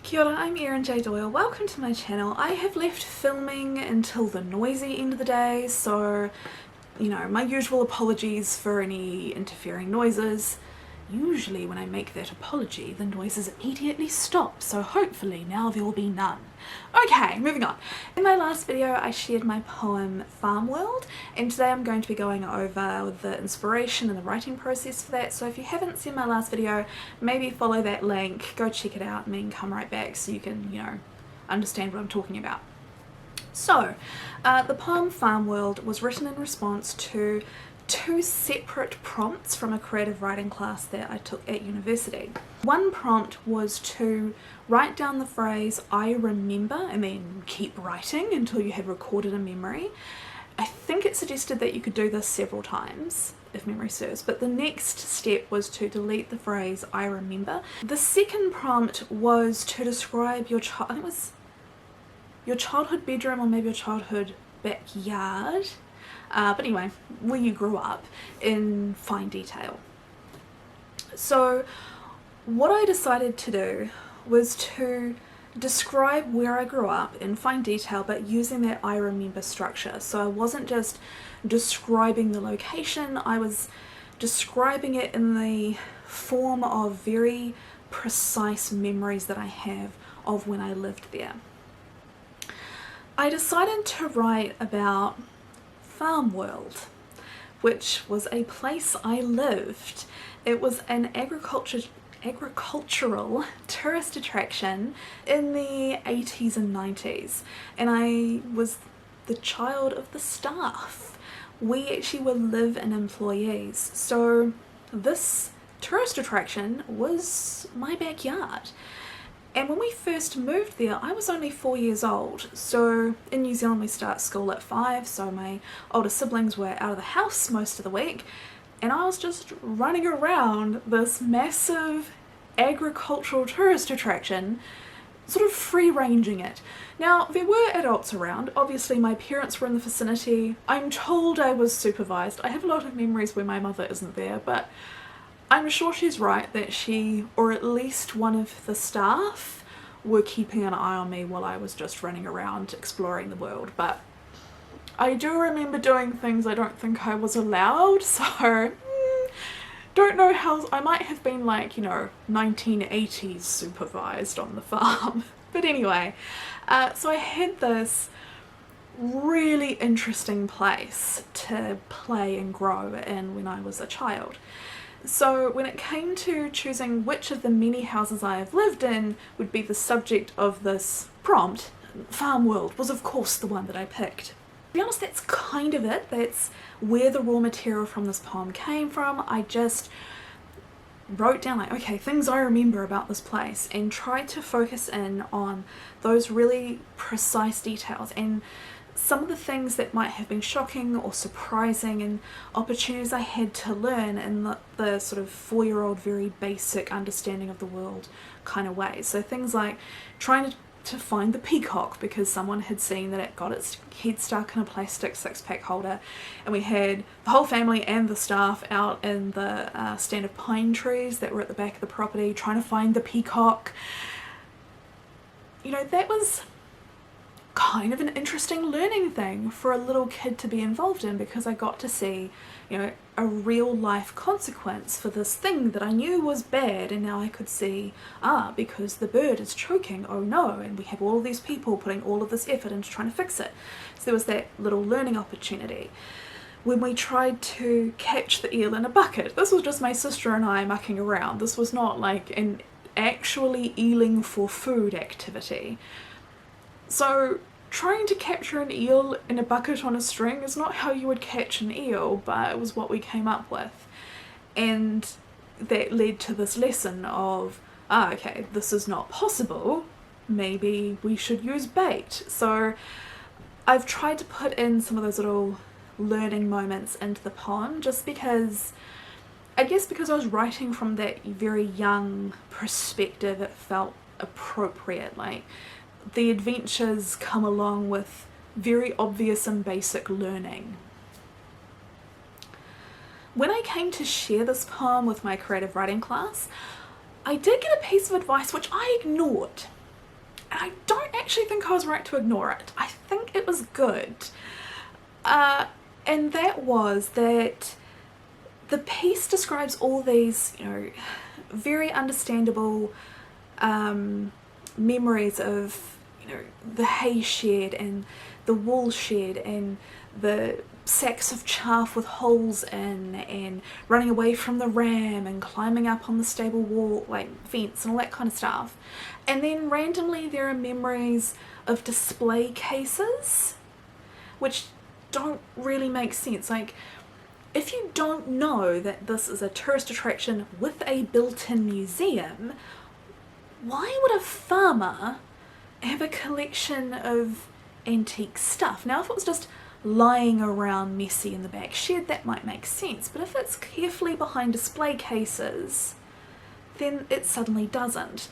Kia ora, I'm Erin J Doyle. Welcome to my channel. I have left filming until the noisy end of the day, so my usual apologies for any interfering noises. Usually when I make that apology, the noises immediately stop, so hopefully now there will be none. Okay, moving on. In my last video I shared my poem Farm World, and today I'm going to be going over the inspiration and the writing process for that, so if you haven't seen my last video, maybe follow that link, go check it out and then come right back so you can, understand what I'm talking about. So, the poem Farm World was written in response to two separate prompts from a creative writing class that I took at university. One prompt was to write down the phrase "I remember" and then keep writing until you had recorded a memory. I think it suggested that you could do this several times, if memory serves, but the next step was to delete the phrase "I remember." The second prompt was to describe your I think it was your childhood bedroom or maybe your childhood backyard. But anyway, where you grew up in fine detail. So what I decided to do was to describe where I grew up in fine detail, but using that I remember structure. So I wasn't just describing the location, I was describing it in the form of very precise memories that I have of when I lived there. I decided to write about Farm World, which was a place I lived. It was an agricultural tourist attraction in the 80s and 90s, and I was the child of the staff. We actually were live-in employees, so this tourist attraction was my backyard. And when we first moved there, I was only 4 years old. So in New Zealand we start school at 5, so my older siblings were out of the house most of the week, and I was just running around this massive agricultural tourist attraction, sort of free-ranging it. Now, there were adults around. Obviously my parents were in the vicinity. I'm told I was supervised. I have a lot of memories where my mother isn't there, but I'm sure she's right that she, or at least one of the staff, were keeping an eye on me while I was just running around exploring the world. But I do remember doing things I don't think I was allowed, so don't know how. I might have been like, 1980s supervised on the farm. But anyway, so I had this really interesting place to play and grow in when I was a child. So when it came to choosing which of the many houses I have lived in would be the subject of this prompt, Farm World was of course the one that I picked. To be honest, that's kind of it. That's where the raw material from this poem came from. I just wrote down okay, things I remember about this place, and tried to focus in on those really precise details and some of the things that might have been shocking or surprising and opportunities I had to learn in the sort of 4-year-old very basic understanding of the world kind of way. So things like trying to find the peacock because someone had seen that it got its head stuck in a plastic 6-pack holder, and we had the whole family and the staff out in the stand of pine trees that were at the back of the property trying to find the peacock. That was kind of an interesting learning thing for a little kid to be involved in, because I got to see, a real life consequence for this thing that I knew was bad, and now I could see, because the bird is choking, oh no, and we have all of these people putting all of this effort into trying to fix it. So there was that little learning opportunity. When we tried to catch the eel in a bucket, this was just my sister and I mucking around. This was not like an actually eeling for food activity. So trying to capture an eel in a bucket on a string is not how you would catch an eel, but it was what we came up with. And that led to this lesson of, okay, this is not possible, maybe we should use bait. So I've tried to put in some of those little learning moments into the poem, just because, I guess because I was writing from that very young perspective, it felt appropriate. Like, the adventures come along with very obvious and basic learning. When I came to share this poem with my creative writing class, I did get a piece of advice which I ignored. And I don't actually think I was right to ignore it. I think it was good. And that was that the piece describes all these, you know, very understandable memories of, you know, the hay shed and the wool shed and the sacks of chaff with holes in and running away from the ram and climbing up on the stable wall, like fence and all that kind of stuff. And then randomly there are memories of display cases which don't really make sense. Like, if you don't know that this is a tourist attraction with a built-in museum, why would a farmer have a collection of antique stuff? Now, if it was just lying around messy in the back shed, that might make sense, but if it's carefully behind display cases, then it suddenly doesn't.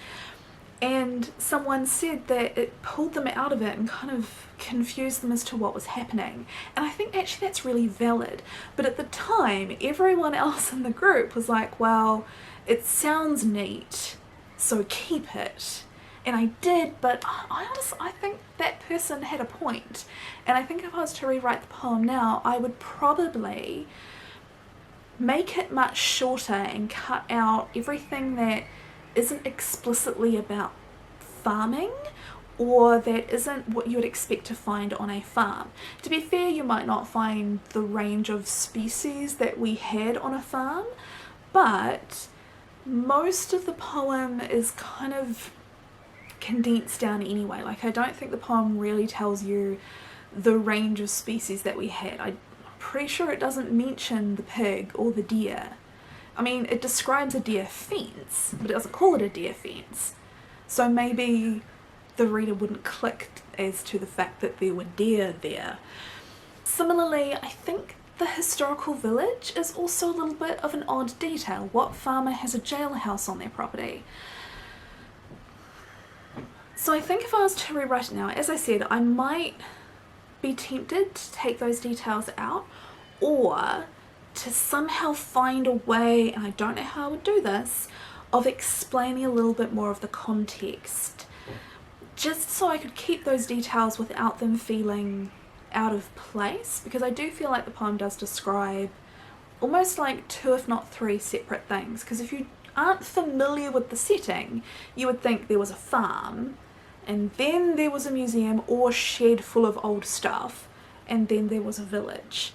And someone said that it pulled them out of it and kind of confused them as to what was happening. And I think actually that's really valid. But at the time, everyone else in the group was like, well, it sounds neat, so keep it. And I did, but I think that person had a point. And I think if I was to rewrite the poem now, I would probably make it much shorter and cut out everything that isn't explicitly about farming or that isn't what you would expect to find on a farm. To be fair, you might not find the range of species that we had on a farm, but most of the poem is kind of condensed down anyway. Like, I don't think the poem really tells you the range of species that we had. I'm pretty sure it doesn't mention the pig or the deer. I mean, it describes a deer fence, but it doesn't call it a deer fence. So maybe the reader wouldn't click as to the fact that there were deer there. Similarly, I think the historical village is also a little bit of an odd detail. What farmer has a jailhouse on their property? So I think if I was to rewrite it now, as I said, I might be tempted to take those details out, or to somehow find a way, and I don't know how I would do this, of explaining a little bit more of the context, just so I could keep those details without them feeling out of place, because I do feel like the poem does describe almost like 2 if not 3 separate things, because if you aren't familiar with the setting, you would think there was a farm, and then there was a museum or shed full of old stuff, and then there was a village.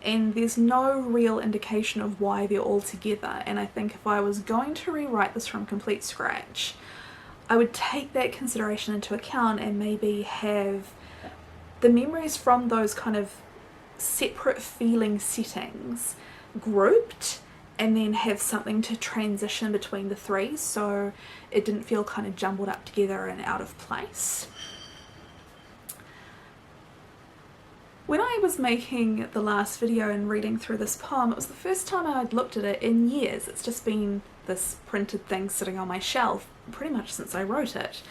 And there's no real indication of why they're all together. And I think if I was going to rewrite this from complete scratch, I would take that consideration into account and maybe have the memories from those kind of separate feeling settings grouped, and then have something to transition between the 3 so it didn't feel kind of jumbled up together and out of place. When I was making the last video and reading through this poem, it was the first time I'd looked at it in years. It's just been this printed thing sitting on my shelf pretty much since I wrote it.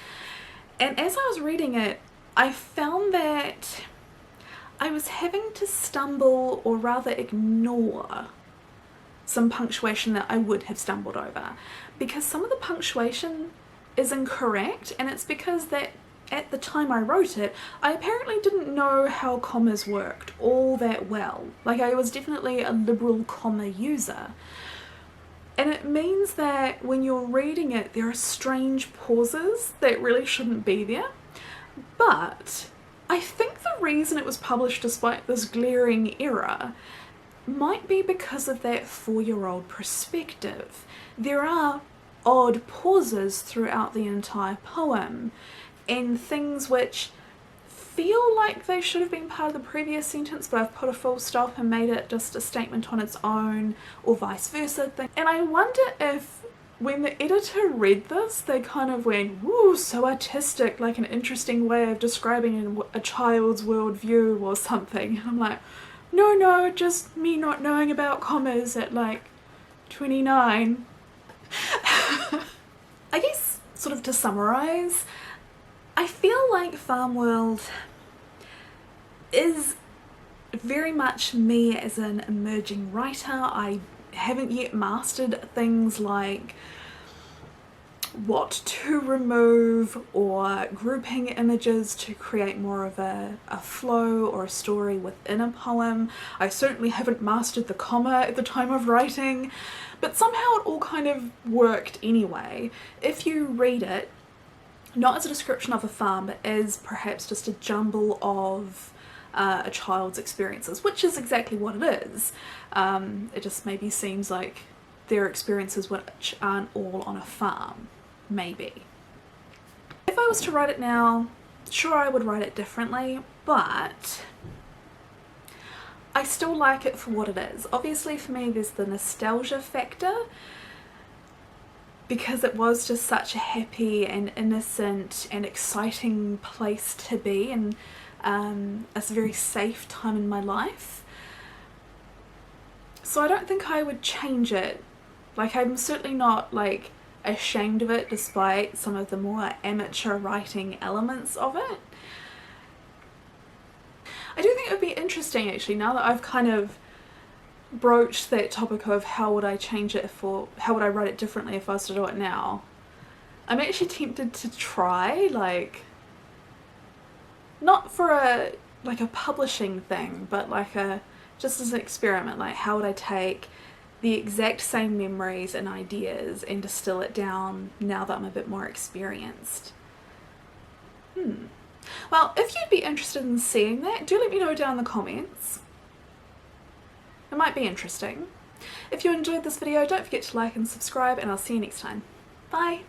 And as I was reading it, I found that I was having to stumble, or rather ignore, some punctuation that I would have stumbled over, because some of the punctuation is incorrect, and it's because that at the time I wrote it, I apparently didn't know how commas worked all that well. Like, I was definitely a liberal comma user. And it means that when you're reading it, there are strange pauses that really shouldn't be there. But I think the reason it was published despite this glaring error might be because of that 4-year-old perspective. There are odd pauses throughout the entire poem, and things which feel like they should have been part of the previous sentence, but I've put a full stop and made it just a statement on its own, or vice versa thing. And I wonder if when the editor read this, they kind of went, "Woo, so artistic, like an interesting way of describing a child's worldview or something." And I'm like, no, just me not knowing about commas at like 29. I guess, sort of to summarise, I feel like Farm World is very much me as an emerging writer. I haven't yet mastered things like what to remove or grouping images to create more of a flow or a story within a poem. I certainly haven't mastered the comma at the time of writing, but somehow it all kind of worked anyway. If you read it, not as a description of a farm, but as perhaps just a jumble of a child's experiences, which is exactly what it is. It just maybe seems like their experiences which aren't all on a farm, maybe. If I was to write it now, sure, I would write it differently, but I still like it for what it is. Obviously for me there's the nostalgia factor, because it was just such a happy and innocent and exciting place to be, and a very safe time in my life. So I don't think I would change it. Like, I'm certainly not like ashamed of it despite some of the more amateur writing elements of it. I do think it would be interesting actually, now that I've kind of broached that topic of how would I change it how would I write it differently if I was to do it now. I'm actually tempted to try, like, not for a publishing thing, but like just as an experiment, like how would I take the exact same memories and ideas and distill it down now that I'm a bit more experienced. Well, if you'd be interested in seeing that, do let me know down in the comments. It might be interesting. If you enjoyed this video, don't forget to like and subscribe, and I'll see you next time. Bye!